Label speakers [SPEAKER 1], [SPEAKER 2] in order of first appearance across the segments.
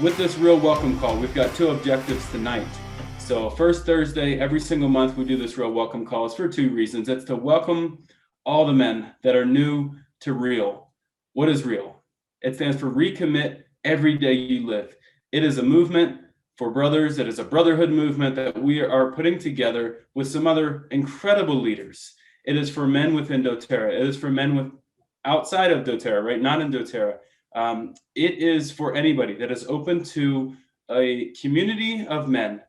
[SPEAKER 1] with this real welcome call, we've got two objectives tonight. So first Thursday, every single month, we do this real welcome call. It's for two reasons. It's to welcome all the men that are new to REYL. What is REYL? It stands for Recommit Every Day You Live. It is a movement for brothers. It is a brotherhood movement that we are putting together with some other incredible leaders. It is for men within doTERRA. It is for men with outside of doTERRA, right? Not in doTERRA. It is for anybody that is open to a community of men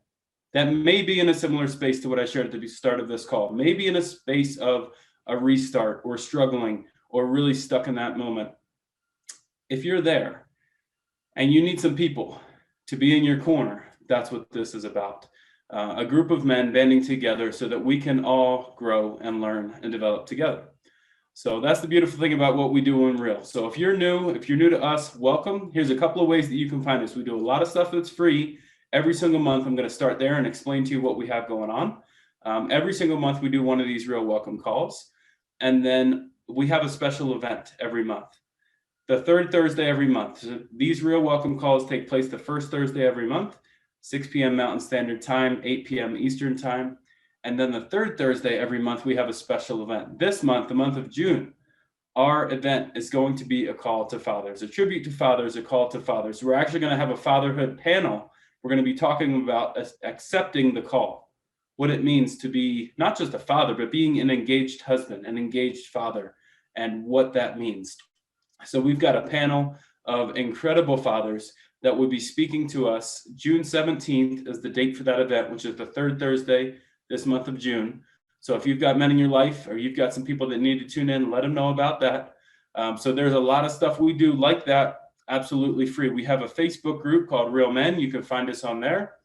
[SPEAKER 1] that may be in a similar space to what I shared at the start of this call, maybe in a space of a restart or struggling or really stuck in that moment. If you're there and you need some people to be in your corner, that's what this is about. A group of men banding together so that we can all grow and learn and develop together. So that's the beautiful thing about what we do in REYL. So if you're new to us, welcome. Here's a couple of ways that you can find us. We do a lot of stuff that's free every single month. I'm going to start there and explain to you what we have going on. Every single month, we do one of these real welcome calls. And then we have a special event every month. The third Thursday every month. So these real welcome calls take place the first Thursday every month, 6 p.m. Mountain Standard Time, 8 p.m. Eastern Time. And then the third Thursday every month, we have a special event. This month, the month of June, our event is going to be a call to fathers, a tribute to fathers, a call to fathers. We're actually going to have a fatherhood panel. We're going to be talking about accepting the call, what it means to be not just a father, but being an engaged husband, an engaged father, and what that means. So we've got a panel of incredible fathers that will be speaking to us. June 17th is the date for that event, which is the third Thursday this month of June. So if you've got men in your life or you've got some people that need to tune in, let them know about that. So there's a lot of stuff we do like that, absolutely free. We have a Facebook group called Real Men. You can find us on there.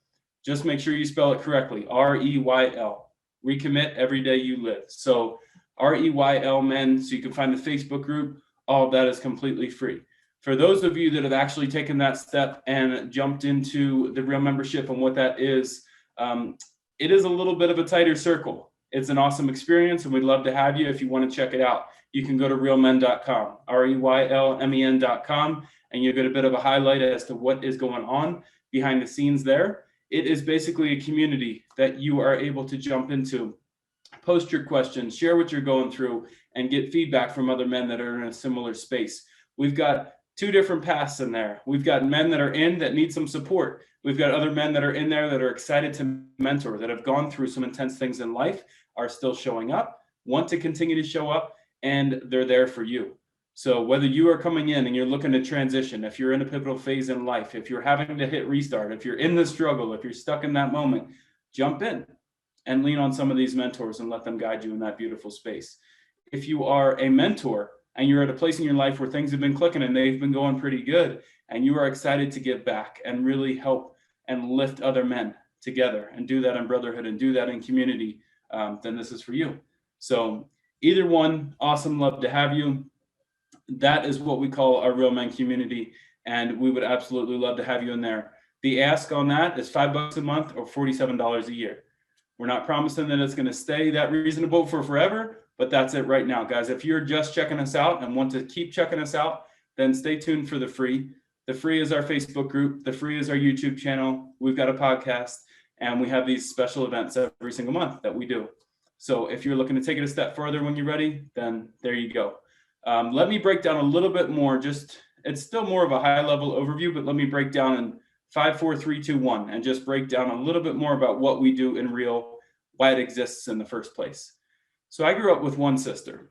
[SPEAKER 1] Just make sure you spell it correctly, REYL, Recommit Every Day You Live. So REYL Men, so you can find the Facebook group. All of that is completely free. For those of you that have actually taken that step and jumped into the REYL membership and what that is, it is a little bit of a tighter circle. It's an awesome experience, and we'd love to have you. If you want to check it out, you can go to reylmen.com, REYLMEN.com, and you'll get a bit of a highlight as to what is going on behind the scenes there. It is basically a community that you are able to jump into, post your questions, share what you're going through, and get feedback from other men that are in a similar space. We've got two different paths in there. We've got men that are in that need some support. We've got other men that are in there that are excited to mentor, that have gone through some intense things in life, are still showing up, want to continue to show up, and they're there for you. So whether you are coming in and you're looking to transition, if you're in a pivotal phase in life, if you're having to hit restart, if you're in the struggle, if you're stuck in that moment, jump in and lean on some of these mentors and let them guide you in that beautiful space. If you are a mentor and you're at a place in your life where things have been clicking and they've been going pretty good, and you are excited to give back and really help and lift other men together and do that in brotherhood and do that in community, then this is for you. So either one, awesome, love to have you. That is what we call our Real Men community, and we would absolutely love to have you in there. The ask on that is $5 a month or $47 a year. We're not promising that it's going to stay that reasonable for forever, but that's it right now, guys. If you're just checking us out and want to keep checking us out, then stay tuned for the free. The free is our Facebook group. The free is our YouTube channel. We've got a podcast, and we have these special events every single month that we do. So if you're looking to take it a step further when you're ready, then there you go. Let me break down a little bit more. It's still more of a high level overview, but let me break down in 5, 4, 3, 2, 1, and just break down a little bit more about what we do in REYL, why it exists in the first place. So I grew up with one sister.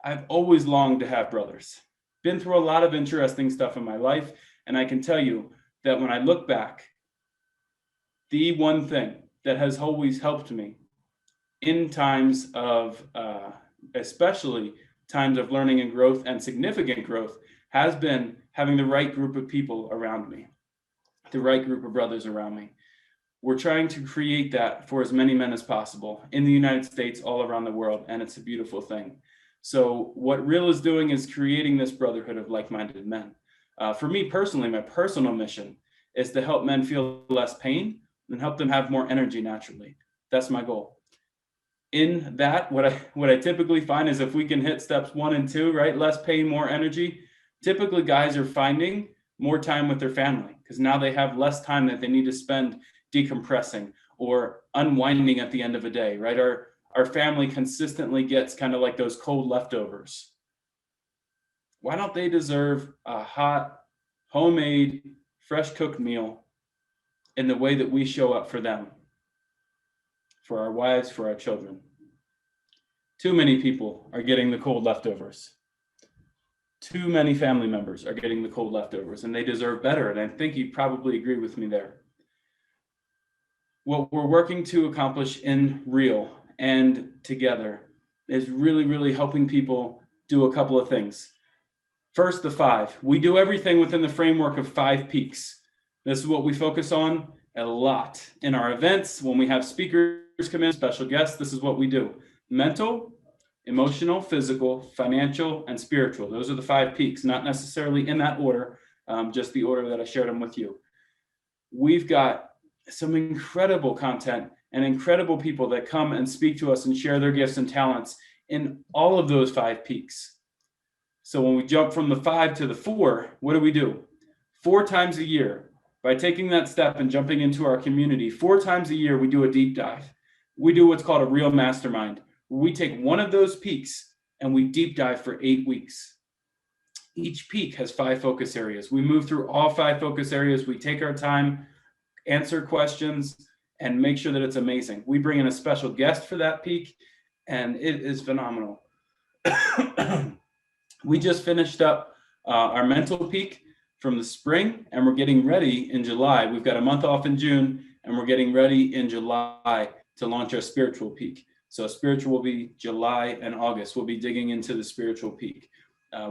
[SPEAKER 1] I've always longed to have brothers. Been through a lot of interesting stuff in my life, and I can tell you that when I look back, the one thing that has always helped me in times of, especially times of learning and growth and significant growth, has been having the right group of people around me, the right group of brothers around me. We're trying to create that for as many men as possible in the United States, all around the world, and it's a beautiful thing. So what REYL is doing is creating this brotherhood of like-minded men. For me personally, my personal mission is to help men feel less pain and help them have more energy naturally. That's my goal. In that, what I typically find is if we can hit steps 1 and 2, right? Less pain, more energy. Typically, guys are finding more time with their family, because now they have less time that they need to spend decompressing or unwinding at the end of a day, right? Our family consistently gets kind of like those cold leftovers. Why don't they deserve a hot, homemade, fresh cooked meal in the way that we show up for them, for our wives, for our children? Too many people are getting the cold leftovers. Too many family members are getting the cold leftovers, and they deserve better. And I think you'd probably agree with me there. What we're working to accomplish in REYL and together is really, really helping people do a couple of things. First, the 5. We do everything within the framework of 5 peaks. This is what we focus on a lot in our events. When we have speakers come in, special guests, this is what we do. Mental, emotional, physical, financial, and spiritual. Those are the 5 peaks, not necessarily in that order, just the order that I shared them with you. We've got some incredible content and incredible people that come and speak to us and share their gifts and talents in all of those 5 peaks. So when we jump from the 5 to the 4, what do? 4 times a year, by taking that step and jumping into our community, 4 times a year, we do a deep dive. We do what's called a REYL mastermind. We take one of those peaks and we deep dive for 8 weeks. Each peak has 5 focus areas. We move through all 5 focus areas. We take our time, answer questions, and make sure that it's amazing. We bring in a special guest for that peak, and it is phenomenal. We just finished up our mental peak from the spring, and we're getting ready in July. We've got a month off in June, and we're getting ready in July to launch our spiritual peak. So spiritual will be July and August. We'll be digging into the spiritual peak.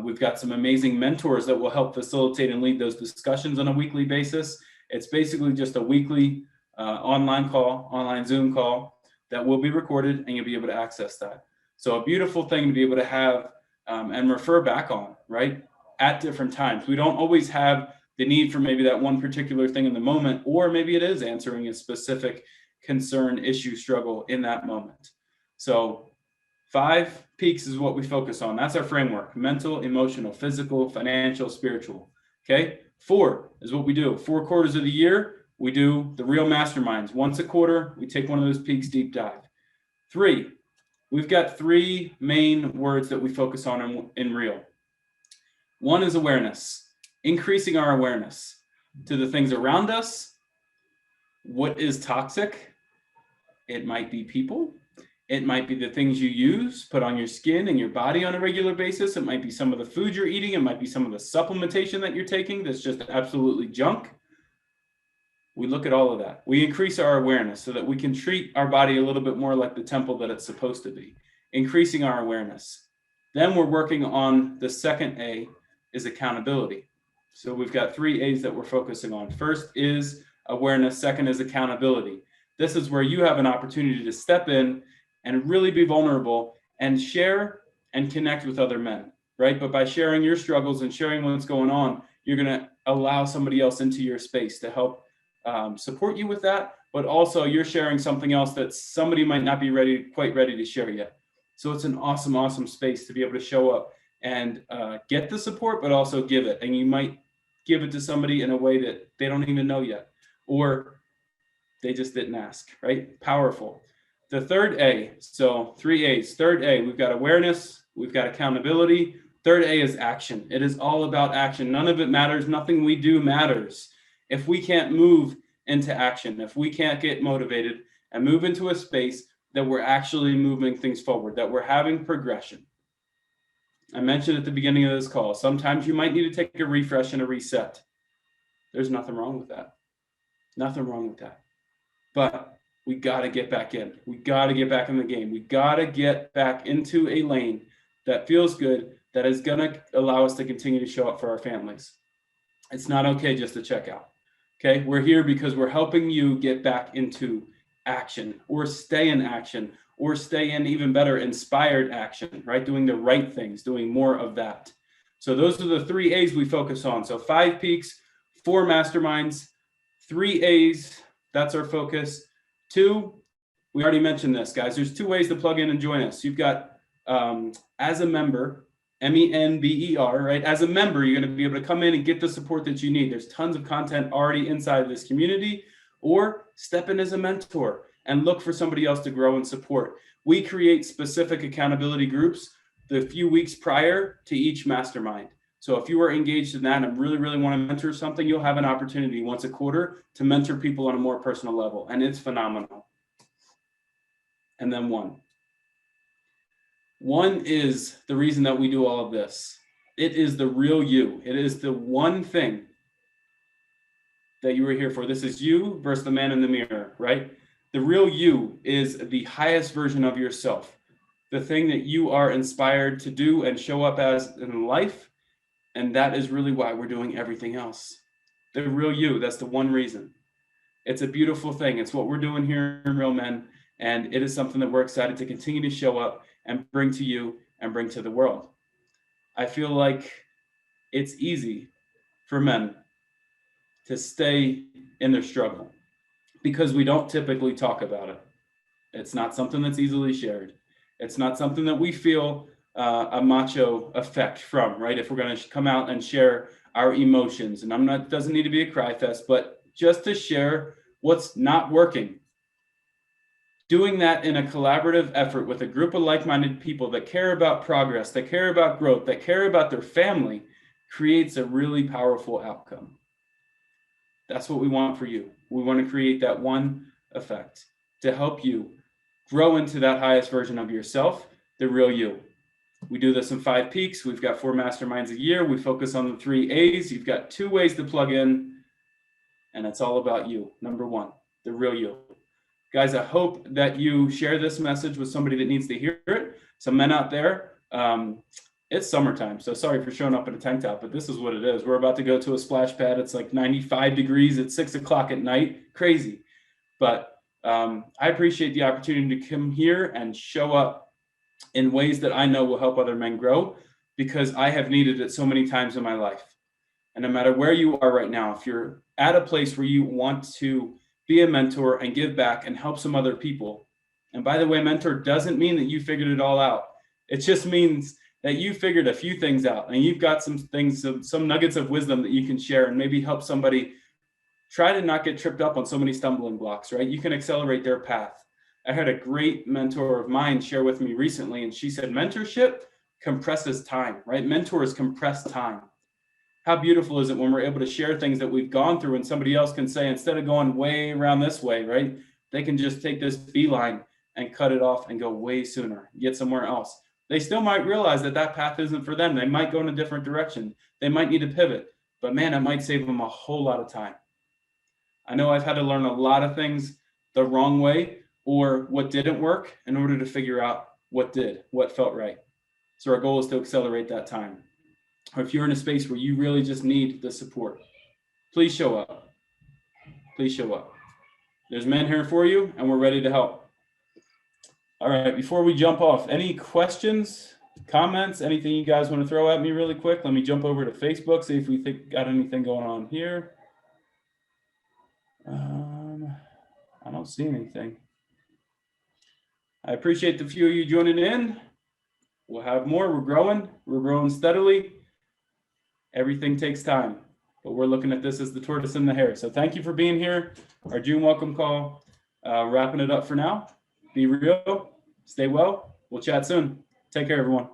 [SPEAKER 1] We've got some amazing mentors that will help facilitate and lead those discussions on a weekly basis. It's basically just a weekly online Zoom call that will be recorded, and you'll be able to access that. So a beautiful thing to be able to have and refer back on, right, at different times. We don't always have the need for maybe that one particular thing in the moment, or maybe it is answering a specific concern, issue, struggle in that moment. So 5 peaks is what we focus on. That's our framework: mental, emotional, physical, financial, spiritual. Okay. 4 is what we do. 4 quarters of the year, we do the REYL masterminds. Once a quarter, we take one of those peaks, deep dive. 3, we've got 3 main words that we focus on in REYL. 1 is awareness, increasing our awareness to the things around us. What is toxic? It might be people. It might be the things you use, put on your skin and your body on a regular basis. It might be some of the food you're eating. It might be some of the supplementation that you're taking that's just absolutely junk. We look at all of that. We increase our awareness so that we can treat our body a little bit more like the temple that it's supposed to be, increasing our awareness. Then we're working on the second A, is accountability. So we've got 3 A's that we're focusing on. First is awareness. Second is accountability. This is where you have an opportunity to step in and really be vulnerable and share and connect with other men, right? But by sharing your struggles and sharing what's going on, you're going to allow somebody else into your space to help support you with that. But also you're sharing something else that somebody might not be quite ready to share yet. So it's an awesome, awesome space to be able to show up and get the support, but also give it. And you might give it to somebody in a way that they don't even know yet, or they just didn't ask, right? Powerful. The third A, so 3 A's. Third A, we've got awareness, we've got accountability. Third A is action. It is all about action. None of it matters. Nothing we do matters if we can't move into action, if we can't get motivated and move into a space that we're actually moving things forward, that we're having progression. I mentioned at the beginning of this call, sometimes you might need to take a refresh and a reset. There's nothing wrong with that. Nothing wrong with that. But we got to get back in. We got to get back in the game. We got to get back into a lane that feels good, that is going to allow us to continue to show up for our families. It's not okay just to check out. Okay, we're here because we're helping you get back into action, or stay in action, or stay in, even better, inspired action, right? Doing the right things, doing more of that. So those are the 3 A's we focus on. So 5 peaks, 4 masterminds, 3 A's, that's our focus. 2, we already mentioned this, guys. There's 2 ways to plug in and join us. You've got, as a member, MENBER, right? As a member, you're going to be able to come in and get the support that you need. There's tons of content already inside of this community, or step in as a mentor and look for somebody else to grow and support. We create specific accountability groups the few weeks prior to each mastermind. So if you are engaged in that and really want to mentor something, you'll have an opportunity once a quarter to mentor people on a more personal level. And it's phenomenal. And then one is the reason that we do all of this. It is the real you. It is the one thing that you were here for. This is you versus the man in the mirror, right? The real you is the highest version of yourself, the thing that you are inspired to do and show up as in life. And that is really why we're doing everything else. The real you, that's the one reason. It's a beautiful thing. It's what we're doing here in Real Men. And it is something that we're excited to continue to show up and bring to you and bring to the world. I feel like it's easy for men to stay in their struggle because we don't typically talk about it. It's not something that's easily shared. It's not something that we feel a macho effect from, right? If we're going to come out and share our emotions, and it doesn't need to be a cry fest, but just to share what's not working. Doing that in a collaborative effort with a group of like-minded people that care about progress, that care about growth, that care about their family, creates a really powerful outcome. That's what we want for you. We want to create that one effect to help you grow into that highest version of yourself, the real you. We do this in 5 peaks. We've got 4 masterminds a year. We focus on the 3 A's. You've got 2 ways to plug in, and it's all about you. Number 1, the real you. Guys, I hope that you share this message with somebody that needs to hear it. Some men out there, it's summertime, so sorry for showing up in a tank top, but this is what it is. We're about to go to a splash pad. It's like 95 degrees at 6 o'clock at night. Crazy. But I appreciate the opportunity to come here and show up in ways that I know will help other men grow, because I have needed it so many times in my life. And no matter where you are right now, if you're at a place where you want to be a mentor and give back and help some other people. And by the way, mentor doesn't mean that you figured it all out. It just means that you figured a few things out and you've got some things, some nuggets of wisdom that you can share and maybe help somebody try to not get tripped up on so many stumbling blocks, right? You can accelerate their path. I had a great mentor of mine share with me recently, and she said, mentorship compresses time, right? Mentors compress time. How beautiful is it when we're able to share things that we've gone through and somebody else can say, instead of going way around this way, right? They can just take this beeline and cut it off and go way sooner, get somewhere else. They still might realize that that path isn't for them. They might go in a different direction. They might need to pivot, but man, it might save them a whole lot of time. I know I've had to learn a lot of things the wrong way or what didn't work in order to figure out what did, what felt right. So our goal is to accelerate that time. Or if you're in a space where you really just need the support, please show up. Please show up. There's men here for you, and we're ready to help. All right, before we jump off, any questions, comments, anything you guys want to throw at me really quick? Let me jump over to Facebook, see if we got anything going on here. I don't see anything. I appreciate the few of you joining in. We'll have more. We're growing steadily. Everything takes time, but we're looking at this as the tortoise and the hare. So thank you for being here. Our June welcome call. Wrapping it up for now. Be real, stay well. We'll chat soon. Take care, everyone.